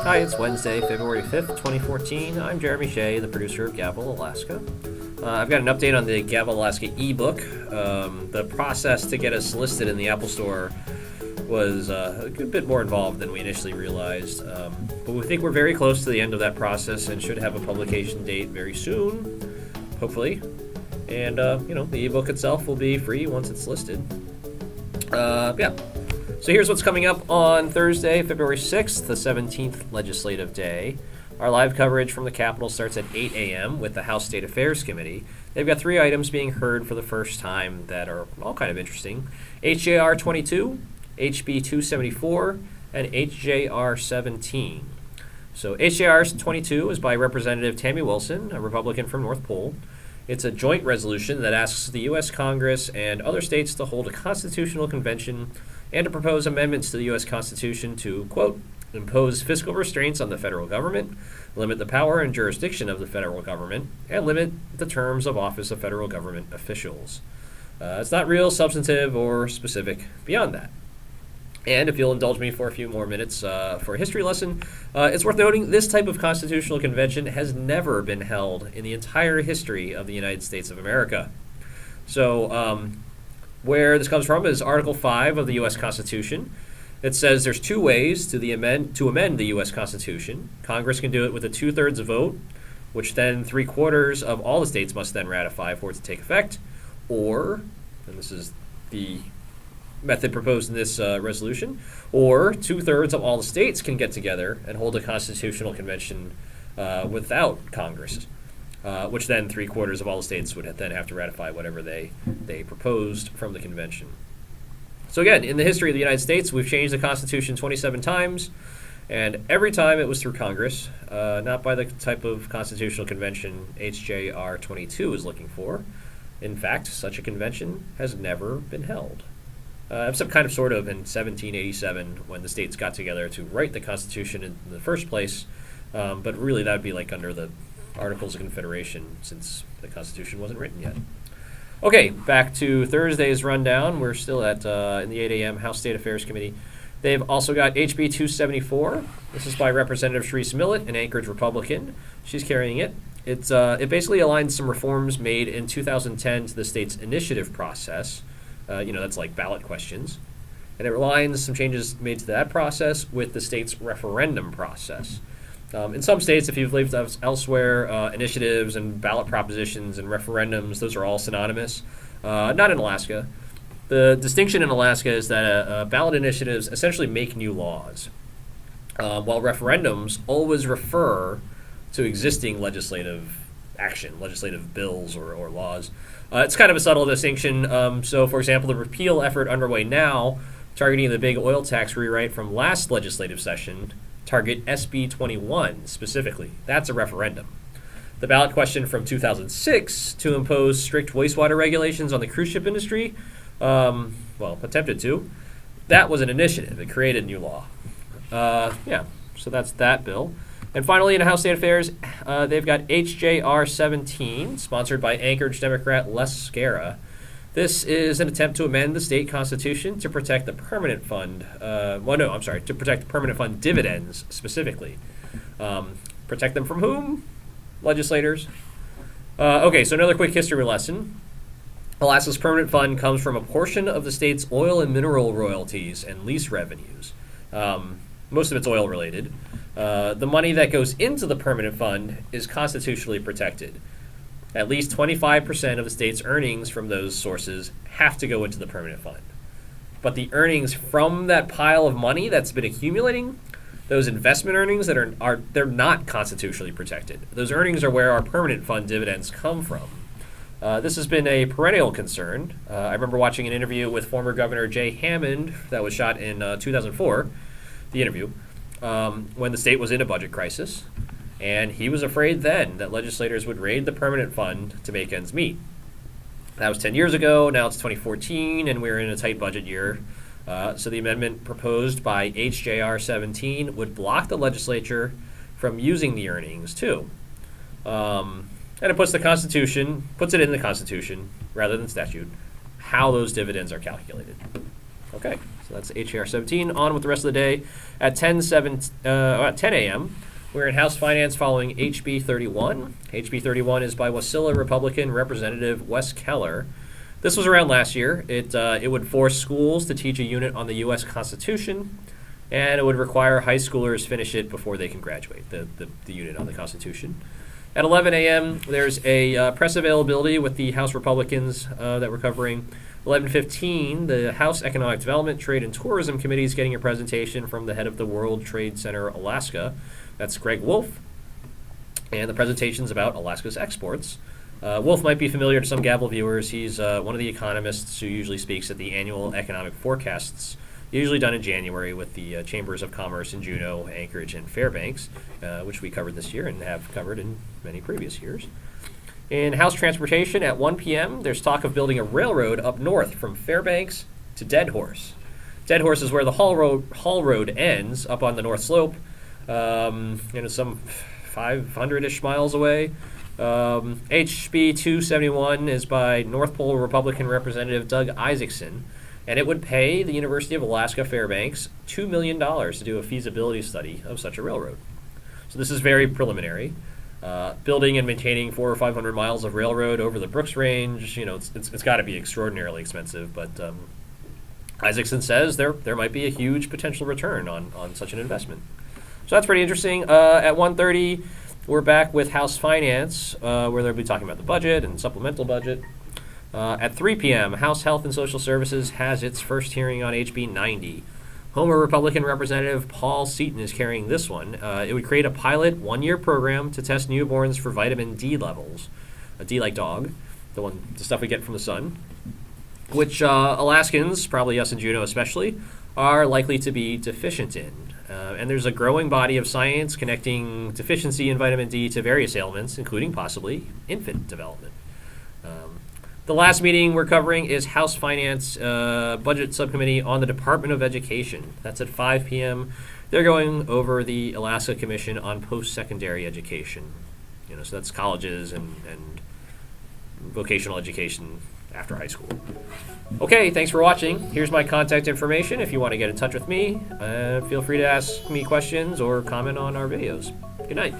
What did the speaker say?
Hi, it's Wednesday, February 5th, 2014. I'm Jeremy Shea, the producer of Gavel, Alaska. I've got an update on the Gavel, Alaska ebook. The process to get us listed in the Apple Store was a good bit more involved than we initially realized. But we think we're very close to the end of that process and should have a publication date very soon, hopefully. And, the ebook itself will be free once it's listed. So here's what's coming up on Thursday, February 6th, the 17th legislative day. Our live coverage from the Capitol starts at 8 a.m. with the House State Affairs Committee. They've got 3 items being heard for the first time that are all kind of interesting. HJR 22, HB 274, and HJR 17. So HJR 22 is by Representative Tammie Wilson, a Republican from North Pole. It's a joint resolution that asks the U.S. Congress and other states to hold a constitutional convention and to propose amendments to the U.S. Constitution to, quote, impose fiscal restraints on the federal government, limit the power and jurisdiction of the federal government, and limit the terms of office of federal government officials. It's not real substantive or specific beyond that. And if you'll indulge me for a few more minutes for a history lesson, it's worth noting this type of constitutional convention has never been held in the entire history of the United States of America. So where this comes from is Article 5 of the U.S. Constitution. It says there's 2 ways to amend the U.S. Constitution. Congress can do it with a 2/3 vote, which then 3/4 of all the states must then ratify for it to take effect, or, and this is the method proposed in this resolution, or 2/3 of all the states can get together and hold a constitutional convention without Congress, which then 3/4 of all the states would then have to ratify whatever they proposed from the convention. So again, in the history of the United States, we've changed the Constitution 27 times, and every time it was through Congress, not by the type of constitutional convention HJR 22 is looking for. In fact, such a convention has never been held. Except kind of sort of in 1787 when the states got together to write the Constitution in the first place, but really that would be like under the Articles of Confederation since the Constitution wasn't written yet. Okay, back to Thursday's rundown. We're still at in the 8 a.m. House State Affairs Committee. They've also got HB 274. This is by Representative Sharice Millett, an Anchorage Republican. She's carrying it. It basically aligns some reforms made in 2010 to the state's initiative process. That's like ballot questions. And it aligns some changes made to that process with the state's referendum process. In some states, if you've lived elsewhere, initiatives and ballot propositions and referendums, those are all synonymous. Not in Alaska. The distinction in Alaska is that ballot initiatives essentially make new laws, while referendums always refer to existing legislative action, legislative bills or laws. It's kind of a subtle distinction. So, for example, the repeal effort underway now, targeting the big oil tax rewrite from last legislative session, target SB 21 specifically. That's a referendum. The ballot question from 2006 to impose strict wastewater regulations on the cruise ship industry, attempted to, that was an initiative. It created new law. So that's that bill. And finally, in House State Affairs, they've got HJR 17, sponsored by Anchorage Democrat Les Gara. This is an attempt to amend the state constitution to protect the permanent fund. To protect the permanent fund dividends specifically. Protect them from whom? Legislators. So another quick history lesson. Alaska's permanent fund comes from a portion of the state's oil and mineral royalties and lease revenues. Most of it's oil related. The money that goes into the permanent fund is constitutionally protected. At least 25% of the state's earnings from those sources have to go into the permanent fund. But the earnings from that pile of money that's been accumulating, those investment earnings they're not constitutionally protected. Those earnings are where our permanent fund dividends come from. This has been a perennial concern. I remember watching an interview with former Governor Jay Hammond that was shot in 2004, the interview, when the state was in a budget crisis. And he was afraid then that legislators would raid the permanent fund to make ends meet. That was 10 years ago. Now it's 2014, and we're in a tight budget year. So the amendment proposed by HJR 17 would block the legislature from using the earnings, too. And it puts it in the Constitution, rather than statute, how those dividends are calculated. Okay, so So that's H.R. 17. On with the rest of the day. At 10 a.m., we're in House Finance following HB 31. HB 31 is by Wasilla Republican Representative Wes Keller. This was around last year. It would force schools to teach a unit on the U.S. Constitution, and it would require high schoolers finish it before they can graduate, the unit on the Constitution. At 11 a.m., there's a press availability with the House Republicans that we're covering. 11:15, the House Economic Development, Trade, and Tourism Committee is getting a presentation from the head of the World Trade Center, Alaska. That's Greg Wolf. And the presentation's about Alaska's exports. Wolf might be familiar to some Gavel viewers. He's one of the economists who usually speaks at the annual economic forecasts, usually done in January with the Chambers of Commerce in Juneau, Anchorage, and Fairbanks, which we covered this year and have covered in many previous years. In House Transportation at 1 p.m., there's talk of building a railroad up north from Fairbanks to Deadhorse. Deadhorse is where the Hall Road ends, up on the north slope, some 500-ish miles away. HB 271 is by North Pole Republican Representative Doug Isaacson, and it would pay the University of Alaska Fairbanks $2 million to do a feasibility study of such a railroad. So this is very preliminary. Building and maintaining 400 or 500 miles of railroad over the Brooks Range, it's got to be extraordinarily expensive, but Isaacson says there might be a huge potential return on such an investment. So that's pretty interesting. At 1:30, we're back with House Finance, where they'll be talking about the budget and supplemental budget. At 3 p.m., House Health and Social Services has its first hearing on HB 90. Homer Republican Representative Paul Seaton is carrying this one. It would create a pilot one-year program to test newborns for vitamin D levels. A D like dog, the stuff we get from the sun, which Alaskans, probably us in Juneau especially, are likely to be deficient in. And there's a growing body of science connecting deficiency in vitamin D to various ailments, including possibly infant development. The last meeting we're covering is House Finance Budget Subcommittee on the Department of Education. That's at 5 p.m. They're going over the Alaska Commission on Post-Secondary Education. So that's colleges and vocational education after high school. Okay, thanks for watching. Here's my contact information if you want to get in touch with me. Feel free to ask me questions or comment on our videos. Good night.